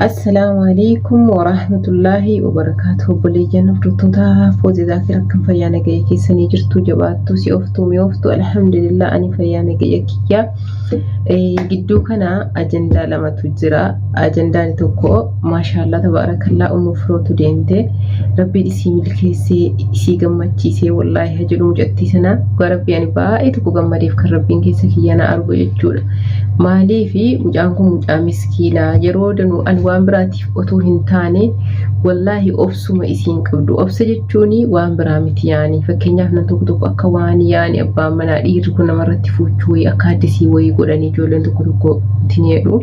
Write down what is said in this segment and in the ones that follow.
Assalamu alaikum warahmatullahi wabarakatuh. Obboleeyyan hordoftoota Foozii Zaakiraa kan fayyaa nagaya keessanii jirtu jabaattu si oftuu mi oftu alhamdulillah ani fayyaa nagaya kiyya. Gidduu kana ajandaa lamatu jira. Ajandaan tokko maashaallah tabarakallah firootu deemte rabbi isii milkeessee isii gammachiisee wallahi hajiru mucattii sana rabbi ani baay'ee tokko gammadeef kan rabbiin keessa kiyyana argu jechuudha. Maaliifi mucaan kun mucaa miskiina yeroo danuu an waan biraatiif otoo hin taane wallahi obsuma isiin qabdu. Obsa jechuun waan biraa miti yaani fakkeenyaaf nan tokko akka waan yaani abbaan manaa dhiirri kun namarratti fuuchuu wayii akka addisii wayii godhanii ijoolleen tokko tinyeedhu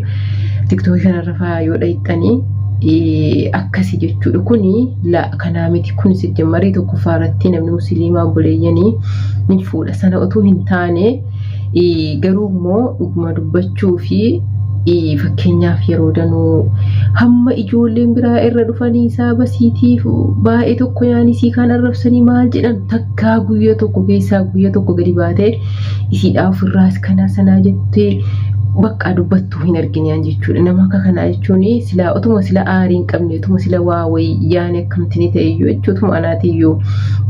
TikTok kanarra fa'aa yoo dhayxanii akkasi jechuudha. Kuni la kanaa miti kun sijjammarii tokko faaratti namni musliimaa obboleeyyanii ni fuudha sana otoo hin taane garuu immoo dhuguma dubbachuu fi fakkeenyaaf yeroo danuu hamma ijoolleen biraa irra dhufanii saabasiitiif baay'ee tokko yaani isii kan arrabsanii maal jedhan takkaa guyyaa tokko keessaa guyyaa tokko gadi baatee isiidhaa ofirraas kana sanaa jettee bakka dubbattuu hin arginaan jechuudha. Nama akka kanaa jechuun sila otuma sila aarii hin qabne otuma sila waa wayii yaani akkamtini ta'e iyyuu jechuutuma anaati iyyuu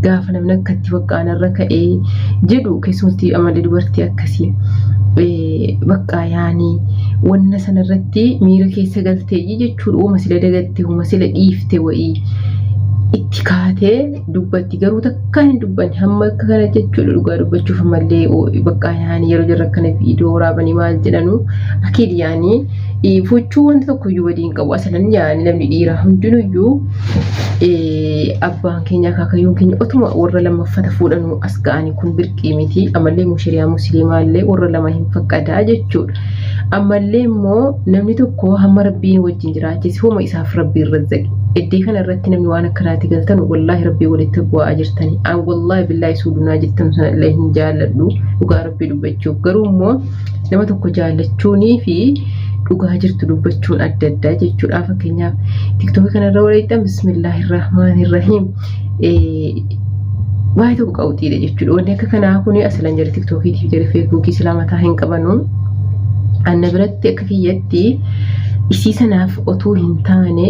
gaafa namni akkatti bakkaanarra ka'ee jedhu keessumatti amalli dubartii akkasii bakka yaani wanna sanarratti miira keessa galtee jechuudha. Uma sila dagatte uma sila dhiifte wayii itti kaatee dubbatti garuu takka hin dubbanne hamma akka kana jechuudha. Dhugaa dubbachuuf ammallee bakka yaani yeroo jarra kana viidiyoo waraabanii maal jedhanu akiid yaani fuuchuu wanta tokko iyyuu wadiin qabu asalan yaani namni dhiiraa hundinuyyuu abbaan keenya akaakayyuun keenya otuma warra lammaffata fuudhanuu as ga'anii kun birqii miti. Ammallee mushiriyaa musliimaa illee warra lama hin fakkataa jechuudha. Ammallee immoo namni tokko hamma rabbiin wajjin jiraachise hooma isaaf rabbii irra zaqe. Iddee kana irratti namni waan akkanaati galtan wallahi rabbii walitti bu'aa jirtani. An wallahi billahi suudunaa jettan sana illee hin jaalladhu dhugaa rabbii dubbachuuf. Garuu immoo nama tokko jaallachuunii fi dhugaa jirtu dubbachuun adda addaa jechuudha. Fakkeenyaaf TikTok kanarra waliidhaan bismillahirrahmanirrahiim waa'ee tokko qawxiidha jechuudha. Wanni akka kanaa kun asalan jira TikTokiitiif jira Feesbuukii silaa mataa hin qabanu. Anna biratti akka kiyyatti isii sanaaf otoo hin taane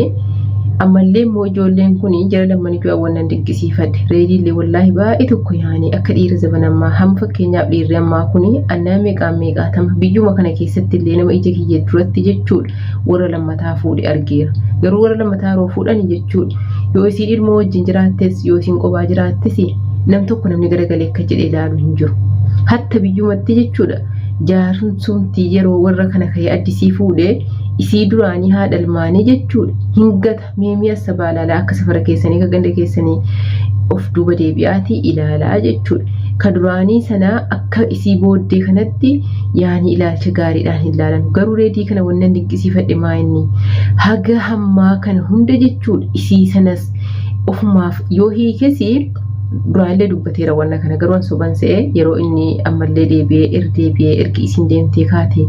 ammallee immoo ijoolleen kun jara lamman iyyuu wannan dinqisiifadhe reediillee wallahi baay'ee tokko yaani akka dhiira zabanammaa hamma fakkeenyaaf dhiirri ammaa kun annaa meeqaatama biyyuma kana keessatti illee nama ija kiyya duratti jechuudha warra lammataa fuudhe argeera. Garuu warra lammataa yeroo fuudhan jechuudha yoo isii ilmoo wajjin jiraattes yoo isiin qophaa jiraattes nam tokko namni garagalee akka jedhee ilaalu hin jiru. Hatta biyyumatti jechuudha jaarsumti yeroo warra kana ka'ee addisii fuudhee isii duraanii haadha ilmaanii jechuudha hingata meemii asabaalaalaa akka safara keessanii ka ganda keessanii of duuba deebi'aatii ilaalaa jechuudha. Ka duraanii sanaa akka isii booddee kanatti yaani ilaalcha gaariidhaan hin ilaalan. Garuu reedii kana wannan dinqisiifadhe maa'inni haga hammaa kana hunda jechuudha isii sanas ofumaaf yoo hiikesi duraallee dubbateera wanna kana garuu soban se'ee yeroo inni ammallee deebi'ee ergi isiin deemtee kaate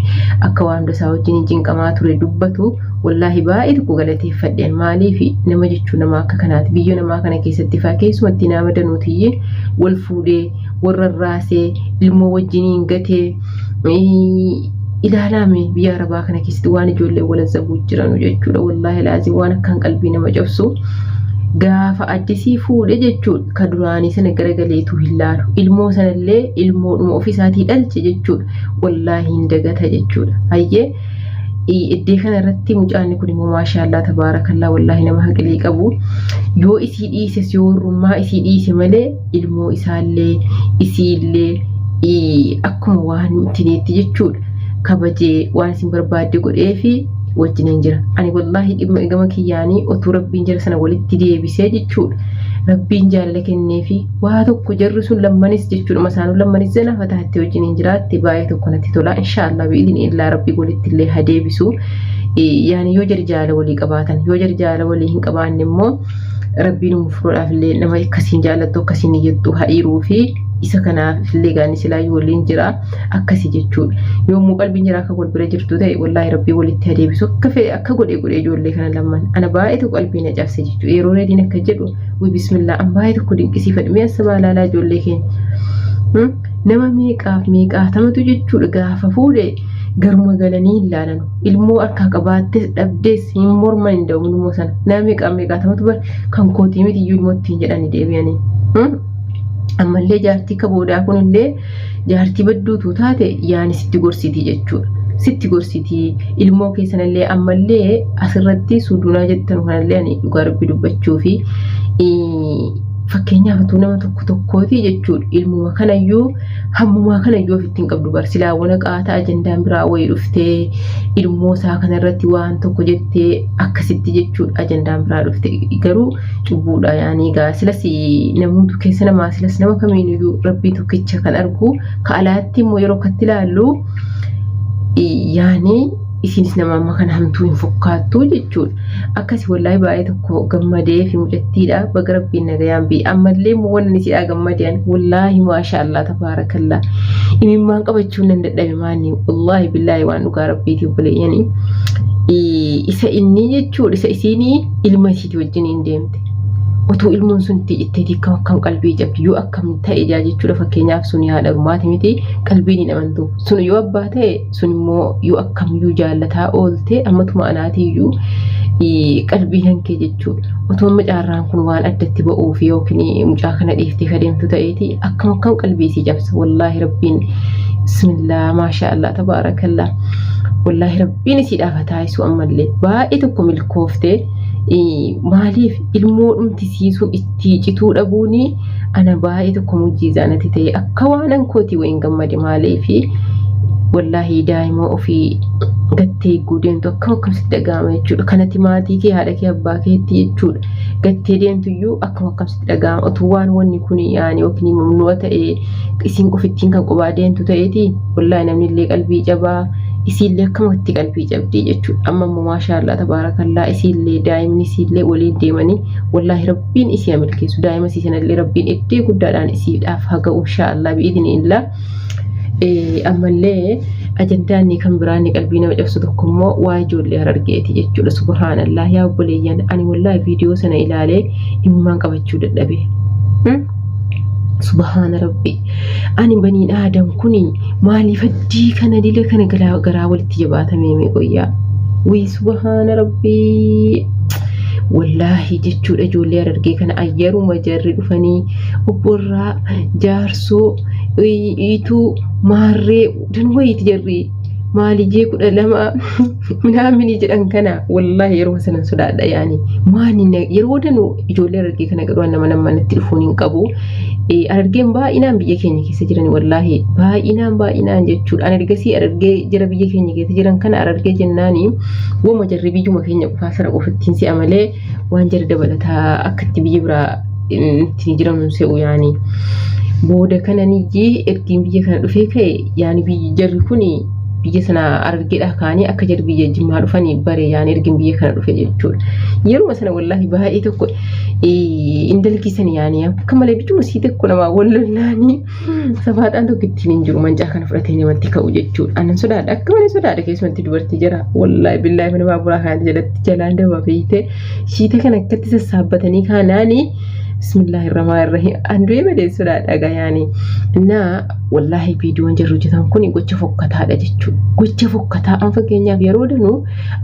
akka waan dasaa wajjin cinqamaa ture dubbatu wallahi baay'ee tokko galateeffadheen. Maaliif nama jechuun nama akka kanaati biyya namaa kana keessatti faa keessumatti nama danuutiyye wal fuudhee warra raasee ilmoo wajjiniin gatee ilaalame biyya arabaa kana keessatti waan ijoollee wal zabuu jiranu jechuudha. Wallahi laazim waan akkaan qalbii nama cabsu gaafa addisii fuudhe jechuudha ka duraanii sana garagaleetu hin laalu ilmoo sanallee ilmoodhuma ofisaatii dhalche jechuudha wallahi hin dagata jechuudha. Hayyee iddee kana irratti mucaanni kun immoo maashaallah tabaarakallaa wallahi nama haqilii qabu yoo isii dhiises yoo warrummaa isii dhiise malee ilmoo isaallee isiillee akkuma waan tineetti jechuudha kabajee waan isin barbaadde godhee fi wajjiniin jira. Ani wallahi dhimma gama kiyyaanii otuu rabbiin jara sana walitti deebisee jechuudha rabbiin jaalala kennee fi waa tokko jarri sun lammanis jechuudha masaanuu lammanis zana fataatti wajjiniin jiraatte baay'ee tokko natti tola inshaallah biidin illaa rabbii walitti illee hadeebisu yaani yoo jari jaala walii qabaatan yoo jari jaala walii hin qabaanne immoo rabbiin umufuudhaaf illee nama akkasiin jaalattu akkasiin jettu ha'iiruu fi isa kanaaf illee gaani silaa waliin jira akkasi jechuudha. Yoomuu qalbiin jira akka wal bira jirtu ta'e wallahi rabbii walitti hadeebisu akka fedhe akka godhee ijoollee kana lamman ana baay'ee tokko qalbii na cabse jechuudha. Yeroo reediin akka jedhu wi bismillah an baay'ee tokko dinqisiifadhe mee asaba laalaa ijoollee keenya nama meeqaaf meeqaatamatu jechuudha gaafa fuudhe garuma galanii ilaalan ilmoo harka qabaatte dhabdees hin morman hin da'u ilmoo sana namni meeqaa tamatu bar kan kootii miti iyyuu ilmootti jedhanii deebi'anii ammallee jaartii kaboodaa kunillee jaartii badduutu taate yaani sitti gorsiti jechuudha. Sitti gorsiti ilmoo keessanillee ammallee asirratti suudunaa jettan kanallee ani dhugaa rabbi dubbachuu fi fakkeenyaaf tu nama tokkooti jechuudha. Ilmuma kanayyuu hammumaa kanayyuu ofitti hin qabdu barsilaa wana qaata ajandaan biraa wayii dhuftee ilmoo isaa kanarratti waan tokko jettee akkasitti jechuudha ajandaan biraa dhufte garuu cubbuudha yaani gaa silas namoota keessa namaa silas nama kamiiniyyuu rabbii tokkicha kan argu ka alaatti immoo yeroo akkatti ilaallu yaani isinis nama amma kana hamtuu hin fakkaattu jechuudha. Akkasi wallahi baay'ee tokko gammadee fi mucattiidha baga rabbiin nagayaan bi ammallee immoo wanni sidhaa gammadeen wallahi maashaallah tabaarakallah imimmaan qabachuun nan dadhabe maani wallahi billahi waan dhugaa rabbiitiif buleeyanii isa inni jechuudha isa isiinii ilma isiitii wajjin hin deemte. Otoo ilmoon sun itteetii akkam qalbii cabdi yoo akkam ta'e jechuudha fakkeenyaaf sun haadha rumaati miti qalbiin hin amantu sun yoo abbaa ta'e sun immoo yoo akkamiyyuu jaallataa oolte ammatuma anaatiyyuu qalbii hankee jechuudha. Otoo mucaarraan kun waan addatti ba'uuf yookiin mucaa kana dhiiftee kadeemtu ta'eeti akkam qalbii si cabsa wallahi rabbiin bismillah maashaallah tabaarakallah wallahi rabbiin si dhaafataa isu ammallee baay'ee tokko milkooftee maaliif ilmoo dhumtisiisuun itti cituu dhabuuni ana baay'ee tokko mujjiizaanati ta'e akka waanan kooti wayin gammade maaliif wallahi daa'ima ofii gattee guudeentu akkamsitti dhaga'ama jechuudha. Kanatti maatii kee haadha kee abbaa keetti jechuudha. Gattee deemtuyyuu akkamsitti dhaga'ama otoo waan wanni kun yaani yookiin mamnu'a ta'e isin qofittiin kan qobaa deemtu ta'eeti wallahi namni illee qalbii cabaa isiillee akkamatti qalbii cabdii jechuudha. Amma immoo maashaallah tabaarakallah isiillee daa'imni isiillee waliin deemanii wallahi rabbiin isii milkeessu daa'ima isii sanallee rabbiin iddoo guddaadhaan isiidhaaf haga inshaallah bi'idinillah. Ammallee ajandaan kan biraan qalbii nama cabsu tokko immoo waa ijoollee Harargeeti jechuudha. Subhaanallah yaa obboleeyyan ani wallahi viidiyoo sana ilaalee imimmaan qabachuu dadhabe. Subhaana rabbi ani baniin aadam kuni maaliif addii kana dila kana garaa walitti jabaatamee meeqoyyaa wii subhaana rabbi wallahi jechuudha. Ijoollee Harargee kana ayyaruma jarri dhufanii obborraa jaarsoo iituu maarree dan wayiiti jarri maali jee 12 minaamini jedhan kana wallahi yeroo sanan sodaadha yaani maani yeroo danu ijoollee Harargee kana gadwaan nama namatti dhufuun hin qabu. Harargeen baay'inaan biyya keenya keessa jiran wallahi baay'inaan jechuudha. Ani ergasii Harargee jira biyya keenya keessa jiran kana Harargee jennaani wama jarri biyyuma keenya qofaa sara qofittiin si'a malee waan jarri dabalataa akkatti biyya biraa ittiin jiran se'u yaani booda kana niyyi ergiin biyya kana dhufee ka'e yaani biyyi jarri kuni biyya sana Harargeedhaa kaanii akka jarri biyya Jimmaa dhufanii bare yaani ergiin biyya kana dhufe jechuudha. Yeroo sana wallahi baay'ee tokko indalkisan yaani akka malee bichuma sii tokko nama wallollaanii safaadhaan tokko ittiin hin jiru mancaa kana fudhatee namatti ka'u jechuudha. Anan sodaadha akka malee sodaadha keessumatti dubartii jira wallahi billahi mana baaburaa kana jalatti jalaan daba beeyte shiita kana akkatti sassaabbatanii kaanaanii bismillahirrahmanirrahim andu'ee malee sodaadha yaani na wallahi viidiyoon jarri hojjetan kun gocha fokkataadha jechuudha. Gocha fokkataa an fakkeenyaaf yeroo danu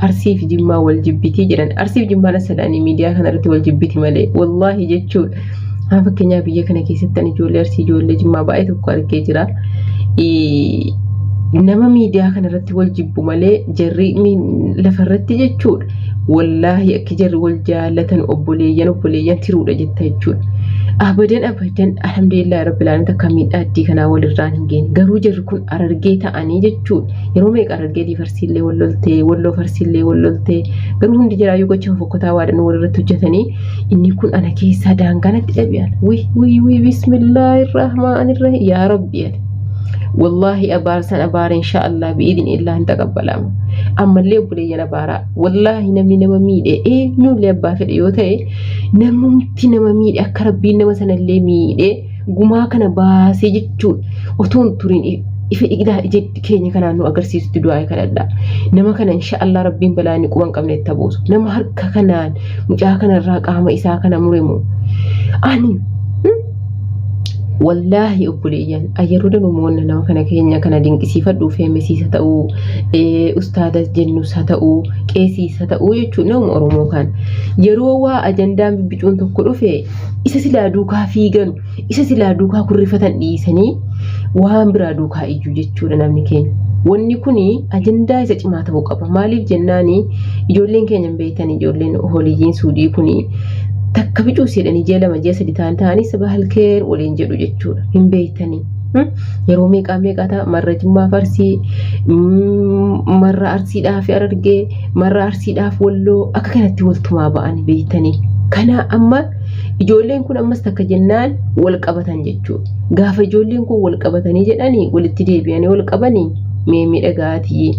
Arsii fi Jimmaa wal jibbitii jedhan Arsii fi Jimmaan asalaanii miidiyaa kanarratti wal jibbiti malee wallahi jechuudha. An fakkeenyaaf biyya kana keessatti an ijoollee Arsii ijoollee Jimmaa baay'ee tokko argee jira. Nama miidiyaa kanarratti wal jibbu malee jarri lafarratti jechuudha. Wallahi akka jarri wal jaallatan obboleeyyan tiruudha jetta jechuudha. Abadan alhamdulillah rabbil alamin akka miidhaaddii kanaa walirraan hin geenye garuu jarri kun Harargee ta'anii jechuudha. Yeroo meeqa Harargee farsiillee walloltee walloo farsiillee walloltee garuu hundi jiraayyuu gocha fokkotaa waadhan walirratti hojjetanii inni kun ana keessaa daangaanatti dhabi'an wi bismillahirrahmanirrahim yaa rabbi wallahi abaarsan abaara inshaallah bi'idin illaa hin taqabbalama. Ammallee obboleeyyan abaaraa wallahi namni nama miidhe nullee abbaa fedhe yoo ta'e namumti nama miidhe akka rabbiin nama sanallee miidhe gumaa kana baasee jechuudha. Otoon turin ife igdaa ijetti keenya kanaan nu agarsiisutti du'aa kanadha. Nama kana inshaallah rabbiin balaa inni quban qabne itti buusu. Nama harka kanaan mucaa kanarraa qaama isaa kana muremu ani wallahi obboleeyyan ayyaruudha numoonni nama kana keenya kana dinqisiifadhuu feemisiisa ta'uu ustaada jennus haa ta'uu qeesiisa ta'uu jechuun nama Oromoo kan yeroo waa ajandaan bibbicuun tokko dhufe isa silaa duukaa fiigan isa silaa duukaa kurrifatan dhiisanii waan biraa duukaa iyyuu jechuudha namni keenya. Wanni kuni ajandaa isa cimaa ta'uu qaba. Maaliif jennaani ijoolleen keenya hin beektan ijoolleen holiyyiin suudii kuni takka bicuu jedhanii ji'a 2 ji'a 3 ta'anii sabahal keer waliin jedhu jechuudha. Hin beektanii. Yeroo meeqaa ta'a marra Jimmaa Farsii marra Arsiidhaaf Harargee marra Arsiidhaaf Walloo akka kanatti waltumaa ba'an beektanii. Kana amma ijoolleen kun ammas takka jennaan wal qabatan jechuudha. Gaafa ijoolleen kun wal qabatanii jedhanii walitti deebi'anii wal qabanii miidhagaatii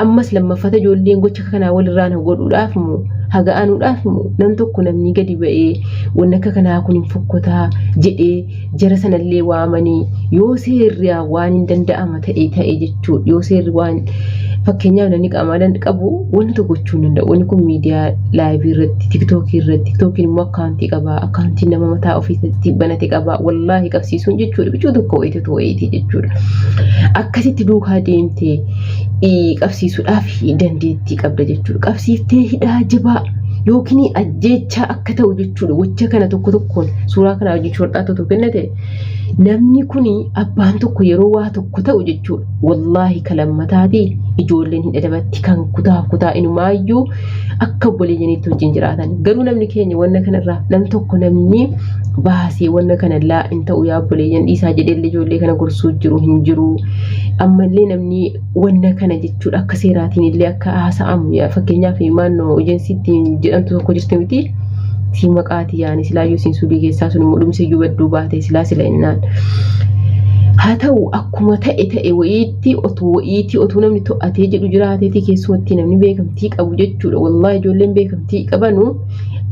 ammas lammaffata ijoolleen gocha kanaa walirraan godhuudhaaf moo haga'anuudhaaf moo nam tokko namni gadi ba'ee wanni akka kanaa kun hin fokkotaa jedhee jara sanallee waamanii yoo seerri waan hin danda'ama ta'e jechuudha. Yoo seerri waan fakkeenyaaf namni qaamaan qabu wanni tokko gochuu hin danda'u. Wanni kun miidiyaa laayivii irratti tiktookii irratti tiktookiin immoo akkaawuntii qabaa akkaawuntiin nama mataa ofiitti banate qabaa wallaahi qabsiisuun jechuudha. Bichuu tokko wayiitii jechuudha. Akkasitti duukaa deemtee qabsiisuudhaaf dandeettii qabda jechuudha. Qabsiiftee hidhaa jabaa yookiin ajjeechaa akka ta'u jechuudha. Wacha kana tokko tokkoon suuraa kana wajjin shorxaa tokko kennate namni kuni abbaan tokko yeroo waa tokko ta'u jechuudha. Wallaahi kalammataati ijoolleen hin dadabatti kan kutaa inumaayyuu akka obboleeyyaniitti wajjin jiraatan. Garuu namni keenya wanna kanarraa nam tokko namni baasee wanna kana laa hin ta'u yaa obboleeyyan dhiisaa jedheellee ijoollee kana gorsuu jiru hin jiru. Ammallee namni wanna kana jechuudha akka seeraatiin illee akka haasa'amu fakkeenyaaf maannoo ejensiitti jedhamtu tokko jirti miti. Si maqaati yaani silaayyuu siin suudii keessaa sun immoo dhumse iyyuu badduu baatee sila innaan. Haa ta'u akkuma ta'e wayiitti otuu namni to'atee jedhu jiraateeti keessumatti namni beekamtii qabu jechuudha. Wallaahi ijoolleen beekamtii qabanu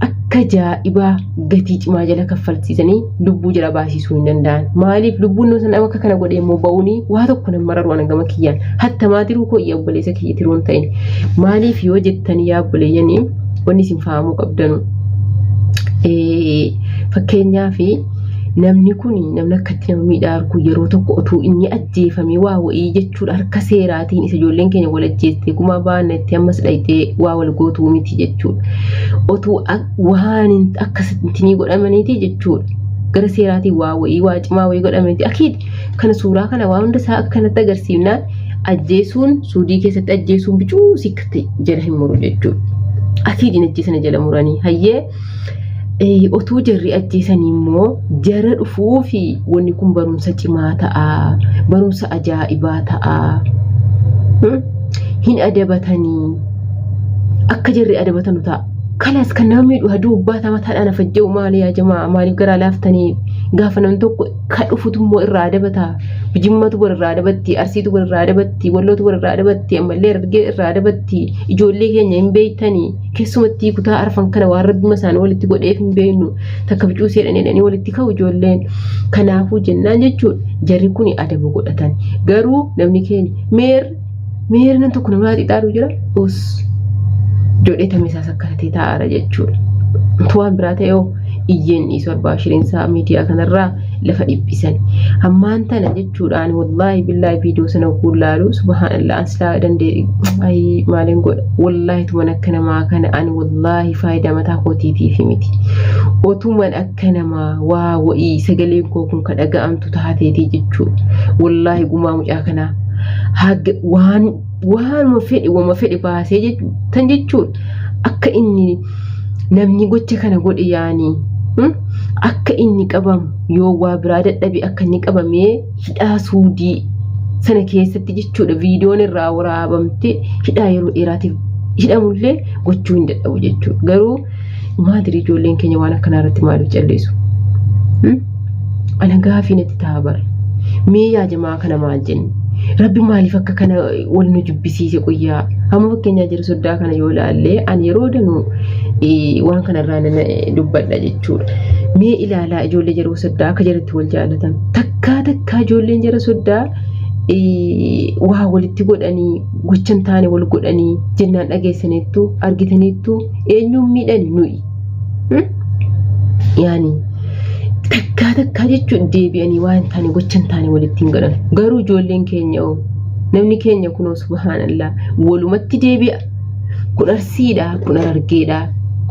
akka jaa'ibaa gatii cimaa jala kaffalchiisanii lubbuu jala baasisuu hin danda'an. Maaliif lubbuun sana akka kana godhee immoo ba'uuni waa tokko nama mararu waan gama kiyyaan hatta maatiruu koo iyya obboleessa kiyya tiruun ta'in maaliif yoo jettanii yaa obboleeyyanii wanni isin fahamuu qabdanu. Fakkeenyaaf namni kun namni akkatti nama miidhaa argu yeroo tokko otuu inni ajjeefamee waa wa'ii jechuudha harka seeraatiin isa ijoolleen keenya wal ajjeestee gumaa baanatti ammas dhayitee waa wal gootuu miti jechuudha. Otuu waan akkasitti godhamaniiti jechuudha. Gara seeraatiin waa wa'ii waa cimaa wa'ii godhamaniiti akiid kana suuraa kana waa hunda isaa akka kanatti agarsiifnaan ajjeesuun suudii keessatti ajjeesuun bicuu sikkate jala hin muru jechuudha. Akiid hin ajjeesana jala muranii hayyee. Otuu jarri ajjeesanii immoo jara dhufuu fi wanni kun barumsa cimaa ta'a barumsa ajaa'ibaa ta'a hin adabatanii akka jarri adabatanu ta'a. Kanas kan nama miidhu haduu ubbaataa mataadhaan afajja'u maali yaa jamaa maaliif garaa laaftanii gaafa namni tokko ka dhufutu immoo irraa adabataa Jimmatu irraa adabatti Arsiitu irraa adabatti Wallootu irraa adabatti ammallee Harargee irraa adabatti ijoollee keenya hin beeytanii keessumatti kutaa arfan kana waan rabbi masaan walitti godheef hin beeynu takka bicuu seedhanii walitti ka'u ijoolleen. Kanaafuu jennaan jechuudha jarri kun adaba godhatan garuu namni keenya meer nan tokko nama xixaaru jira us joodhee tamisaas akkatee taa'ara jechuudha. Tuwaan biraa ta'ee iyyeen dhiisuu arbaa shiriinsaa miidiyaa kanarraa lafa dhiphisan. Hammaan tana jechuudhaan wallaahi billaahi viidiyoo sana kuulaalu subhaanallah ansilaa dandee maaliin godha wallaahi tuman akka namaa kana ani wallaahi faayidaa mataa kootiitiif miti. Otuman akka namaa waa wa'ii sagaleen koo kun ka dhaga'amtu taateetii jechuudha. Wallaahi gumaa mucaa kanaa waan fedhe baasee jechuudha. Akka inni namni gocha kana godhe yaanii akka inni qabamu yoo waa biraa dadhabe akka inni qabamee hidhaa suudii sana keessatti jechuudha viidiyoon irraa waraabamte hidhaa yeroo dheeraatiif hidhamullee gochuu hin dadhabu jechuudha. Garuu maadiri ijoolleen keenya waan akkanaa irratti maaliif calleessu? Ana gaafii natti ta'a bara. Mee yaa jamaa kana maal jenni? Rabbi maaliif akka kana wal nu jubbisiise qoyyaa hamma fakkeenyaa jira soddaa kana yoo ilaalle ani yeroo danuu waan kanarraa dubbadha jechuudha. Mee ilaalaa ijoollee jara soddaa akka jiratti wal jaallatan takkaa ijoolleen jara soddaa waa walitti godhanii gochan taane wal godhanii jennaan dhageessaniittu argitaniittu eenyuun miidhani nuyi yaani takkaa jechuun deebi'anii waan taane gochan taane walitti hin godhan garuu ijoolleen keenya namni keenya kunoo subhaanallah walumatti deebi'a kun arsiidha kun argeedha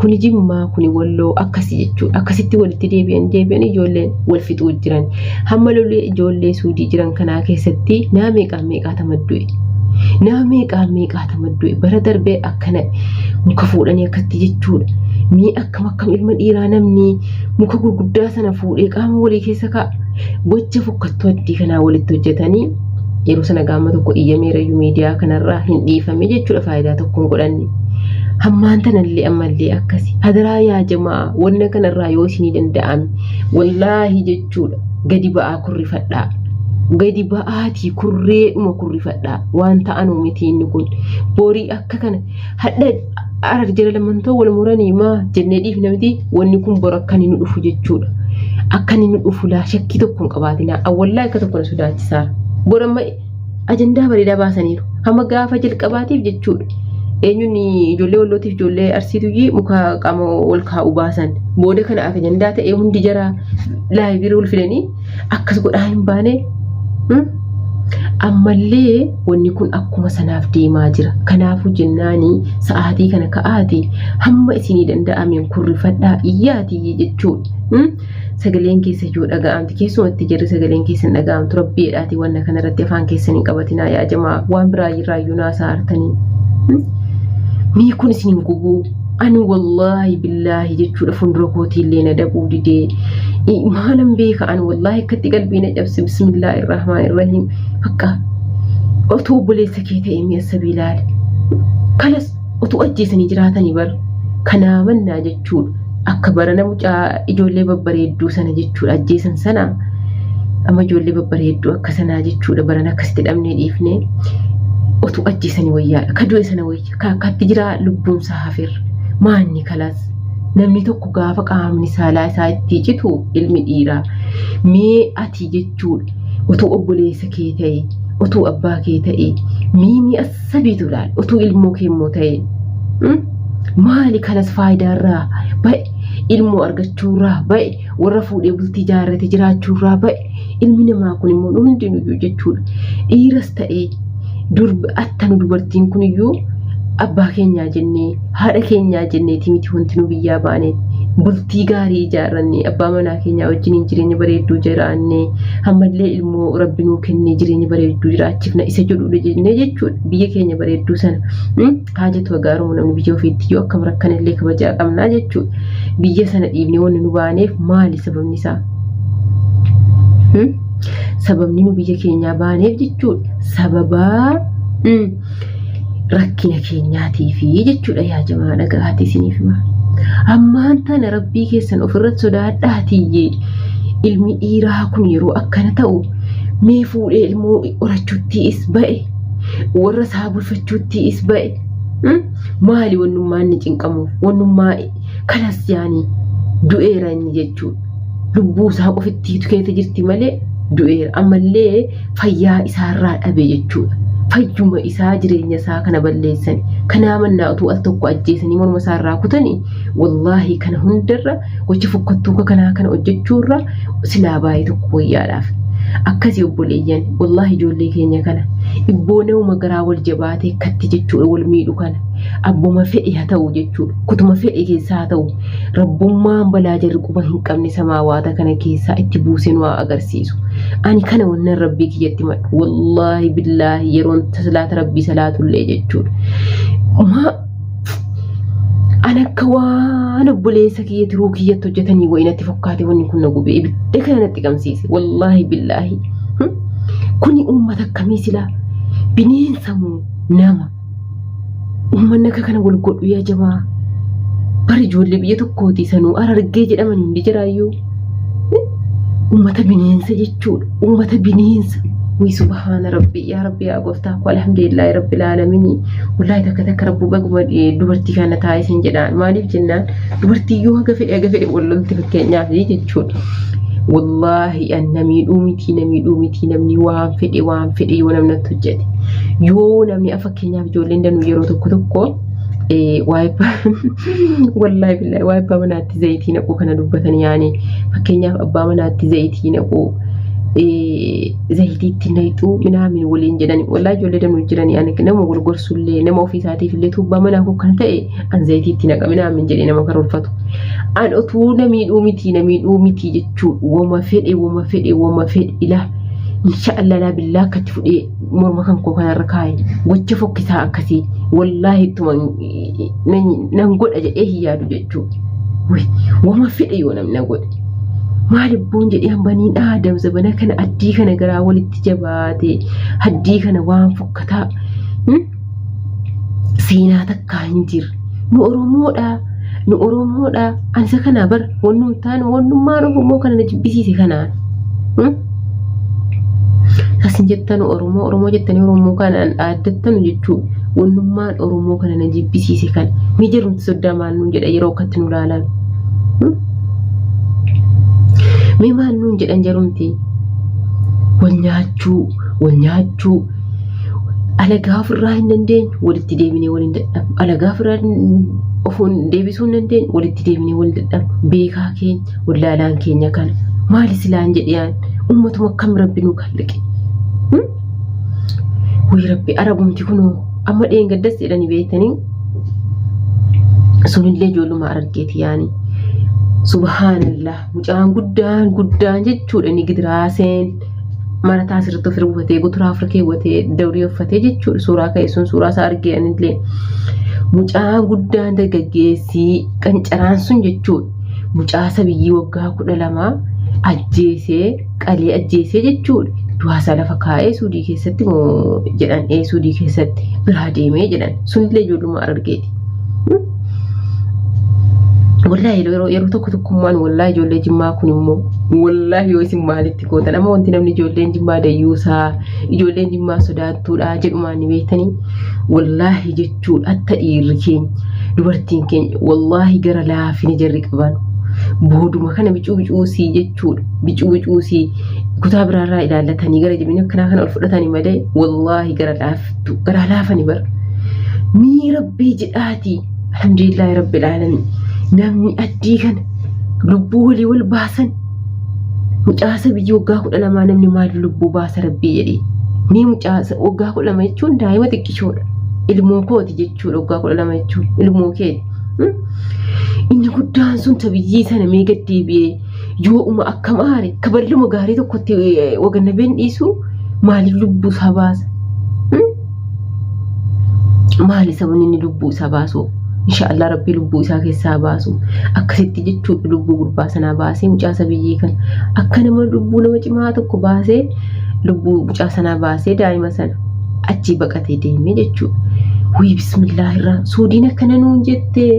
kun jimmaa kun walloo akkasii jechuudha akkasitti walitti deebi'an ijoolleen wal fixuu jiran hamma lolee ijoollee suudii jiran kanaa keessatti naa meeqaa tamaddu'e bara darbee akkana muka fuudhanii akkatti jechuudha mii akkam ilma dhiiraa namni muka gurguddaa sana fuudhee qaama walii keessa ka'a gocha fokkattuu addii kanaa walitti hojjetanii yeroo sana gaama tokko iyyameerayyuu miidiyaa kanarraa hin dhiifame jechuudha faayidaa tokkoon godhanne hammaan tanallee ammallee akkasi hadaraa yaa jamaa wanna kanarraa yoo isinii danda'ame wallaahi jechuudha gadi ba'aa kurrifadhaa gadi ba'aatii kurreedhuma kurrifadhaa waan ta'anuu miti inni kun borii akka kana hadha arar jira lamantoo wal muranii maa jennee dhiifna miti wanni kun bor akka inni nu dhufu jechuudha akka inni nu dhufu laa shakkii tokkoon qabaatinaa awwallaa akka tokko na sodaachisaa boramma ajandaa bareedaa baasaniiru hamma gaafa jalqabaatiif jechuudha eenyuun ijoollee wallootiif ijoollee arsiituyyii muka qaama wal kaa'u baasan booda kana akka ajandaa ta'ee hundi jara laayibirii ol fidanii akkas godhaa hin baane ammallee wanni kun akkuma sanaaf deemaa jira kanaafuu jennaanii sa'aatii kana ka'aatii hamma isinii danda'ameen kurrifadhaa iyyaatii jechuudha sagaleen keessa yoo dhaga'amti keessumatti jirri sagaleen keessa hin dhaga'amtu rabbiidhaati wanna kanarratti afaan keessan hin qabatinaa yaa jamaa waan biraa irraayyuu naasaa hartanii mii kun isin gubuu ani wallahi billahi jechuudha fuuldura kootiillee na dabuu didee maalan beeka ani wallahi akkatti qalbii na cabse bismillahir rahmanir rahim akka otoo obboleessa kee ta'e mi'a sabiilaale kalas otoo ajjeesanii jiraatanii bar kanaa mannaa jechuudha akka barana mucaa ijoollee babbareedduu sana jechuudha ajjeesan sana amma ijoollee babbareedduu akka sanaa jechuudha barana akkasitti dhabnee dhiifnee otoo ajjeesanii wayyaadha kadu'e sana wayya kaakkaatti jira lubbuunsaa hafeerra maanni kalas namni tokko gaafa qaamni saalaa isaa itti citu ilmi dhiiraa mee ati jechuudha otoo obboleessa kee ta'e otoo abbaa kee ta'e miimi asabiitu laal otoo ilmoo kee immoo ta'e maali kanas faayidaarraa ba'e ilmoo argachuurraa ba'e warra fuudhee bultii jaarrate jiraachuurraa ba'e ilmi namaa kun immoo hundinuyyuu jechuudha dhiiras ta'e attanu dubartiin kuniyyuu abbaa keenyaa jennee haadha keenyaa jenneeti miti wanti nu biyyaa baane bultii gaarii ijaarranne abbaa manaa keenyaa wajjin jireenya bareedduu jiraanne hammallee ilmoo rabbi nuu kennee jireenya bareedduu jiraachifna isa jedhudha jennee jechuudha biyya keenya bareedduu sana haajatu agaarumu namni biyya ofiitti yoo akkam rakkanillee kabajaa qabnaa jechuudha biyya sana dhiibnee wanni nu baaneef maali sababni isaa sababni nu biyya keenyaa baaneef jechuudha sababaa rakkina keenyaatiifi jechuudha yaa jamaa dhaga'aati isiniif hima ammaan tana rabbii keessan ofirratti sodaadhaatiyyee ilmi dhiiraa kun yeroo akkana ta'u mee fuudhee ilmoo horachuuttiis ba'e warra isaa bulfachuuttiis ba'e maali wannummaan ni cinqamuuf wannummaa kanas yaanii du'eera inni jechuudha lubbuu isaa qofittiitu keessa jirti malee du'eera ammallee fayyaa isaarraa dhabe jechuudha fayyuma isaa jireenya isaa kana balleessan kana mannaa utuu al tokko ajjeesanii morma isaarraa kutanii wallahi kana hundarra gocha fokkattuu kanaa kana hojjechuurra silaa baay'ee tokko wayyaadhaaf akkasii obboleeyyan wallahi ijoollee keenya kana ibboonuma garaa wal jabaatee katti jechuudha wal miidhu kana abbuma fedhe haa ta'u jechuudha kutuma fedhe keessaa haa ta'u rabbummaan balaa jarri quba hin qabne samaawaata kana keessaa itti buuseen waa agarsiisu ani kana wannan rabbii kiyyatti madhu wallahi billahi yeroon salaata rabbii salaatullee jechuudha ana akka waan obboleessa kiyya tiruu kiyyatti hojjetanii wayinatti fokkaate wanni kun na gubee ibidda kana natti qabsiise wallahi billahi kuni uummata akkamii silaa bineensa moo nama uummanni akka kana wal godhu yaa jamaa bari ijoollee biyya tokkooti sanuu arargee jedhaman hundi jiraayyuu uummata bineensa jechuudha uummata bineensa wi subhana rabbi ya rabbi ya gooftaa ko alhamdulillah rabbil alamin wallahi takka rabbu baguma dubartii kana taayisen jedhaan maaliif jennaan dubartii yoo haga fedhe wallolti fakkeenyaaf jechuudha wallahi annami dhumiti namni waan fedhe yoo namni hojjete yoo namni fakkeenyaaf ijoolleen danuu yeroo tokko wallahi billahi waa'ee abbaa manaatti zayitii naquu kana dubbatan yaani fakkeenyaaf abbaa manaatti zayitii naquu zayitiitti naqxuu minaamin waliin jedhani wallahi ijoollee danuu jiran yaani nama gurgursullee nama ofii isaatiif illee abbaa manaa koo kan ta'e an zayitiitti naqa minaamin jedhee nama karoorfatu an otuu namiidhuu miti jechuu wama fedhe ilaa inshallah la billah akkatti fudhee morma kan koo kanarra kaa'e gocha fokkisaa akkasii wallahi tuma nan godha jedhee hiyyaadu jechuu wama fedhe yoo namni godhe maali boon jedhee hambaniin aadam zabana kana addii kana garaa walitti jabaate addii kana waan fokkataa seenaa takkaa hin jirre nu oromoodha ansa kana bar wannummaan oromoo kana na jibbisiise kanaan asin jettan oromoo jettanii oromoo kanaan aaddattanu jechuu wannummaan oromoo kana na jibbisiise kan mi jirumti soddaa maal nuun jedha yeroo akkatti nu laalan mi maal nuun jedhan jarumti wal nyaachuu alagaa ofirraa hin dandeenyu walitti deebinee waliin dadhabu alagaa ofirraa ofuun deebisuu hin dandeenyu walitti deebinee waliin dadhabu beekaa keenya wallaalaan keenya kana maali silaan jedhiyaan ummatuma akkam rabbi nu kalliqe way rabbi arabumti kunoo amma dheengaddas jedhanii beektanii sunillee ijoolluma argeeti yaani subhaanallah mucaan guddaan jechuudha ni gidiraaseen mana taasirratti ofirra buufatee guturaa ofirra keewwatee dawrii uffatee jechuudha suuraa ka'e sun suuraa isaa argeanillee mucaan guddaan dargaggeessii qancaraan sun jechuudha mucaa sabiyyii waggaa 12 ajjeesee qalee ajjeesee jechuudha du'aasaa lafa kaa'ee suudii keessatti jedhan suudii keessatti biraa deemee jedhan sunillee ijoolluma argeeti wallahi yeroo tokkummaan wallahi ijoollee jimmaa kun immoo wallahi yoo isin maalitti gootan amma wanti namni ijoolleen jimmaa dayyuusaa ijoolleen jimmaa sodaattuudha jedhumaan ni beektanii wallahi jechuudha atta dhiirri keenya dubartiin keenya wallahi gara laafina jarri qaban booduma kana bicuucii jechuudha bicuucii kutaa biraarraa ilaallatanii gara jabina akkanaa kana ol fudhatanii malee wallahi gara laafanii bar mii rabbii jedhaati alhamdulillahi rabbil alamin namni addii kana lubbuu walii wal baasan mucaasa biyyi waggaa 12 namni maali lubbuu baasa rabbii jedhee mii mucaasa waggaa 12 jechuun daa'ima xiqqishoodha ilmoo kooti jechuudha waggaa 12 jechuun ilmoo keeti inni guddaan sun tabiyyii sana mee gaddeebi'ee yoo akkam aare kaballuma gaarii tokkotti waganna been dhiisu maali lubbuu isaa baasa maali sababni inni lubbuu isaa baasu inshallah rabbi lubbuu isaa keessaa baasu akkasitti jechuudha lubbuu gurbaa sanaa baasee mucaasa biyyii kan akka nama lubbuu nama cimaa tokko baasee lubbuu mucaa sanaa baasee daa'ima sana achi baqatee deemee jechuudha wii bismillahirraa suudiin akkana nuun jettee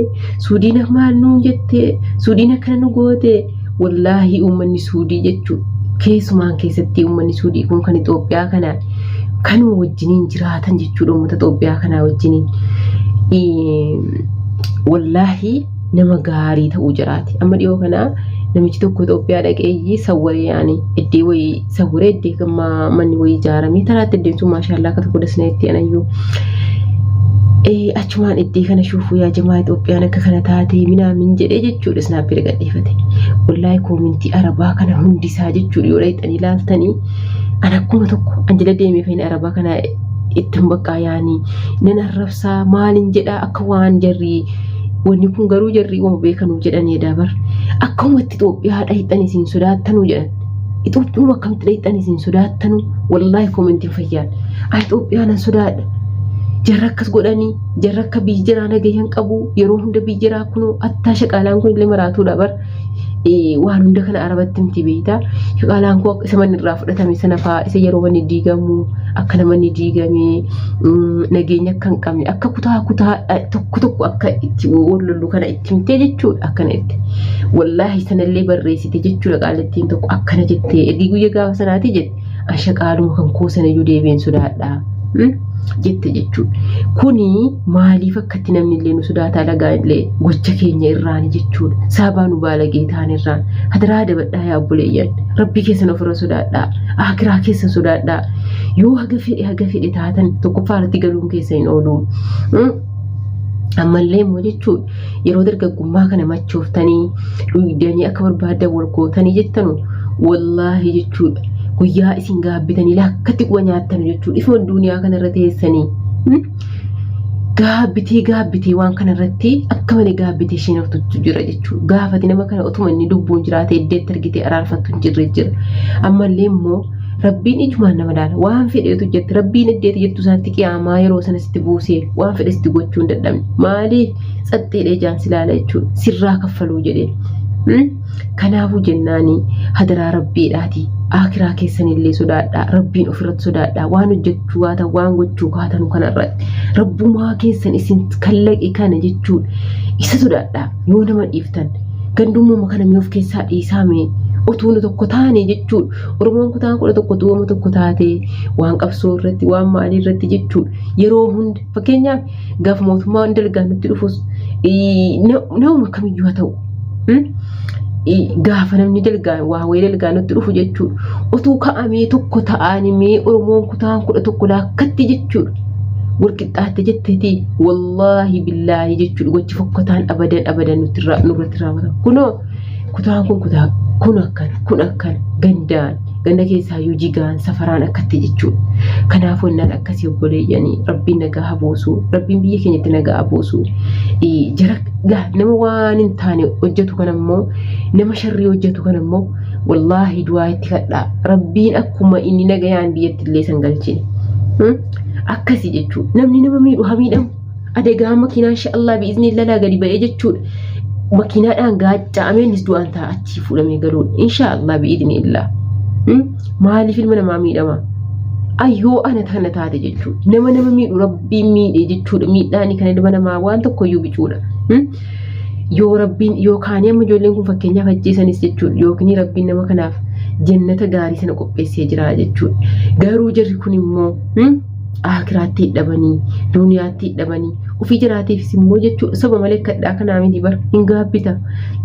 suudiin maal nuun jettee suudiin akkana nu goote wallahi uummanni suudii jechuudha keessumaan keessatti uummanni suudii kun kan Itoophiyaa kanaa kanuma wajjiniin jiraatan jechuudha uummata Itoophiyaa kanaa wajjiniin wallahi nama gaarii ta'uu jiraati amma dhiyoo kana namichi tokko Itoophiyaa dhaqee sawwaree yaani iddee wayii sawwaree iddee gamma manni wayii ijaaramee taraatti iddeen sun maashaallah akka tokko dasna itti anayyuu achumaan iddee kana shuufuu yaa jamaa Itoophiyaan akka kana taatee minaamin jedhee jechuudha snaappii gadhiifate wallahi koomintii arabaa kana hundisaa jechuudha yoo dhayxanii ilaaltanii an akkuma tokko anjila deemee fayin arabaa kana ittiin baqqaa yaanii nan arrabsaa maalin jedhaa akka waan jarrii wanni kun garuu jarrii waan beekanuu jedhanii dabar akkumatti Itoophiyaa dhayxanii isin sodaattanuu jedhan Itoophiyaa akkamtti dhayxanii isin sodaattanuu wallahi koomintiin fayyaan Itoophiyaa nan sodaadha jarra akkas godhanii jarra akka biyyi jiraa nagayyan qabu yeroo hunda biyyi jiraa kunuu attaa shaqaalaan kun illee maraatuudha bar waan hunda kana arabatti miti beeyta shaqaalaan koo isa manni irraa fudhatame sana fa'aa isa yeroo manni diigamu akka namanni diigamee nageenya akka hin qabne akka kutaa tokko akka itti wallollu kana itti himtee jechuudha akkana itti wallahi sanallee barreessite jechuudha qaalattiin tokko akkana jettee edii guyya gaafa sanaati jette shaqaaluma kan koosanayyuu deebiin sodaadhaa jette jechuudha kuni maaliif akkatti namni illee nu sodaataa lagaa illee gocha keenya irraan jechuudha saabaa nu baalagee ta'an irraan hadaraa dabadhaa yaa obboleeyyan rabbii keessan ofirra sodaadhaa akiraa keessan sodaadhaa yoo haga fedhe taatan tokkoffaa irratti galuun keessa hin oolu ammallee immoo jechuudha yeroo dargaggummaa kana machooftanii dhuydanii akka barbaadan wal gootanii jettanu wallaahi jechuudha guyyaa isin gaabbitanii lakkatti quba nyaattan jechuudha ifuma duniyaa kanarra teessanii gaabbitee waan kanarratti akka malee gaabbitee isheen haftutu jira jechuudha gaafati nama kana otuma inni lubbuun jiraate iddeetti argitee araarfattu hin jirre jira ammallee immoo rabbiin ijumaan nama laala waan fedheetu jetti rabbiin iddeetti jettu isaatti qiyaamaa yeroo sana sitti buusee waan fedhe sitti gochuu hin dadhabne maaliif xaxxeedhee jaansi laala jechuudha sirraa kaffaluu jedhee kanaafuu jennaanii hadaraa rabbiidhaati akiraa keessanillee sodaadhaa rabbiin ofirratti sodaadhaa waan hojjechuu baatan waan gochuu baatan kanarratti rabbumaa keessan isin kallaqe kana jechuudha isa sodaadhaa yoo nama dhiiftan gandummaa kana mi'oof keessaa dhiisaame utuun tokko taane jechuudha oromoon kutaan kudha tokko tuuma tokko taate waan qabsoo irratti waan maalii irratti jechuudha yeroo hunda fakkeenyaaf gaafa mootummaa dalgaan nutti dhufus nama kamiyyuu haa ta'u gaafa namni dalgaan waawee dalgaan nutti dhufu jechuudha utuu ka'amee tokko ta'anii oromoon kutaan kudha tokko laakkatti jechuudha walqixxaatte jetteeti wallaahi billaahi jechuudha gochi fokkotaan abadan nurratti raawwatan kunoo kutaan kun akkan ganda keessaa yoo jigaan safaraan akkatti jechuudha kanaafuu innaan akkasii obboleeyyanii rabbiin nagaa habuusu rabbiin biyya keenyatti nagaa habuusu jara nama waan hin taane hojjetu kanammoo nama sharrii hojjetu kanammoo wallaahi du'aa itti kadhaa rabbiin akkuma inni nagayaan biyyatti illee san galchine akkasii jechuudha namni nama miidhu hamiidhamu adegaa makiinaa inshaallah bi'iznillah gadi ba'ee jechuudha makiinaadhaan gaacha'ameenis du'aan ta'a achii fuudhamee galuudha inshaallah bi'iznillah maaliif ilma namaa miidhama ayyoo ana tana taate jechuudha nama miidhu rabbiin miidhe jechuudha miidhaani kana ilma namaa waan tokkoyyuu bicuudha yoo rabbiin yookaan amma ijoolleen kun fakkeenyaaf ajjeesanis jechuudha yookiin rabbiin nama kanaaf jannata gaarii sana qopheessee jira jechuudha garuu jarri kun immoo akiraatti hidhamanii duniyaatti hidhamanii ofii jiraatiifis immoo jechuudha saba malee kadhaa kanaa miti bar hin gaabbita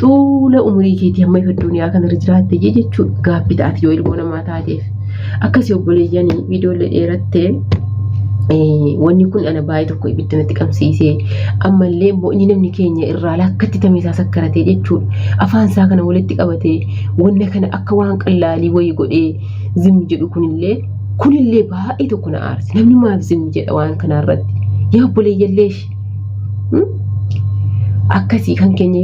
xuula umurii keetii amma ifa duniyaa kanarra jiraatte jechuudha gaabbitaati yoo ilmoo namaa taateef akkasii obboleeyyanii viidiyoolee dheerattee wanni kun ana baay'ee tokko ibidda natti qabsiisee ammallee immoo inni namni keenya irraa lakkatti tameesaa sakkaratee jechuudha afaan isaa kana walitti qabatee wanna kana akka waan qallaalii wayii godhee zim jedhu kunillee baay'ee tokko na aarse namni maaf zim jedha waan kanarratti yaa obboleeyyalleesh akkasii kan keenya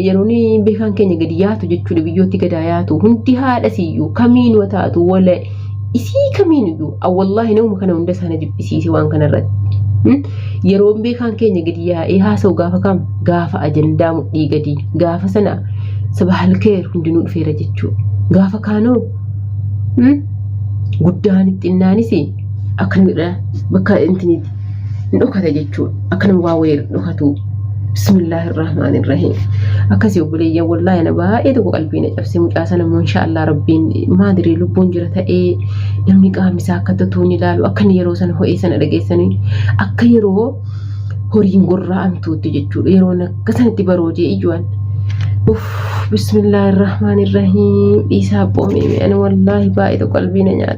yeroon beekan keenya gadi yaatu jechuudha biyyootti gadaa yaatu hundi haadha siyyuu kamiin wataatu wala isii kamiin iyyuu wallahi nama kana hunda sana jibbisiise waan kanarratti yeroon beekan keenya gadi yaa'ee haasa'u gaafa ajandaa mudhii gadi gaafa sana sabahalkeer hundinuu dhufeera jechuudha gaafa kaanoo guddaan xinnaanis akkanuma bakka intiniiti dhokata jechuudha akkanuma waa wayii dhokatu bismillahirrahmanirrahim akkasii obboleeyyan wallahi ana baay'ee tokko qalbiina cabsee mucaa sana immoo inshaallah rabbiin maadirii lubbuun jira ta'ee namni qaamni isaa akka tatuun ilaalu akka yeroo sana ho'ee sana dhageessanii akka yeroo horiin gorra'amtuutti jechuudha yeroo akka sanatti baroojee ijuwan bismillahirrahmanirrahim dhiisaa boomee ana wallahi baay'ee tokko qalbiina nyaata